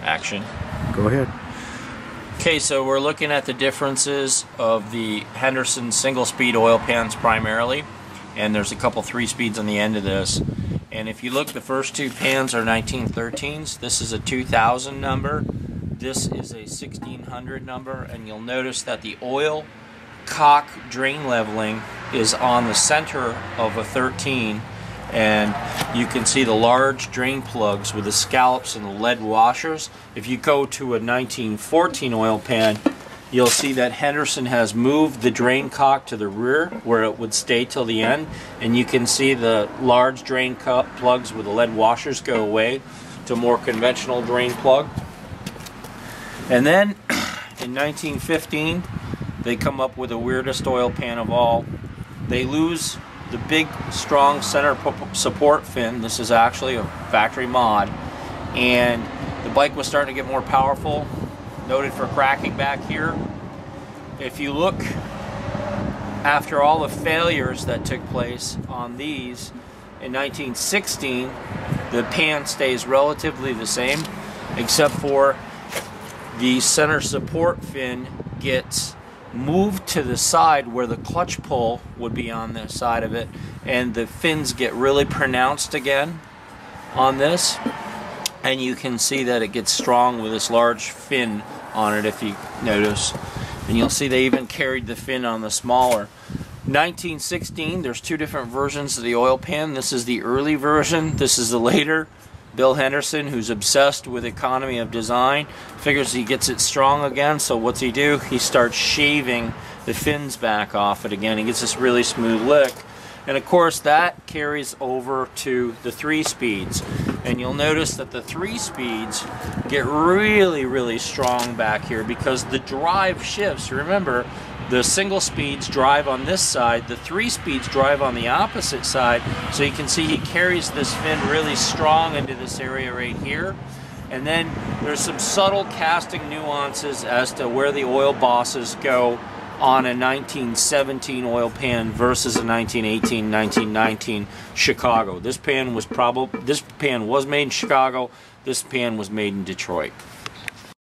action. Go ahead. Okay, so we're looking at the differences of the Henderson single-speed oil pans primarily, and there's a couple 3-speeds on the end of this. And if you look, the first two pans are 1913s. This is a 2000 number. This is a 1600 number, and you'll notice that the oil cock drain leveling is on the center of a 13, and you can see the large drain plugs with the scallops and the lead washers. If you go to a 1914 oil pan, you'll see that Henderson has moved the drain cock to the rear where it would stay till the end, and you can see the large drain plugs with the lead washers go away to more conventional drain plug. And then in 1915 they come up with the weirdest oil pan of all. They lose the big strong center support fin. This is actually a factory mod, and the bike was starting to get more powerful, noted for cracking back here. If you look, after all the failures that took place on these in 1916, the pan stays relatively the same, except for the center support fin gets moved to the side where the clutch pull would be on the side of it, and the fins get really pronounced again on this, and you can see that it gets strong with this large fin on it if you notice, and you'll see they even carried the fin on the smaller. 1916, there's two different versions of the oil pan. This is the early version, this is the later. Bill Henderson, who's obsessed with economy of design, figures he gets it strong again, so what's he do? He starts shaving the fins back off it again. He gets this really smooth lick. And of course that carries over to the 3-speeds. And you'll notice that the 3-speeds get really strong back here because the drive shifts. Remember, the single speeds drive on this side, the 3-speeds drive on the opposite side, so you can see he carries this fin really strong into this area right here. And then there's some subtle casting nuances as to where the oil bosses go on a 1917 oil pan versus a 1918, 1919 Chicago. This pan was made in Chicago, this pan was made in Detroit.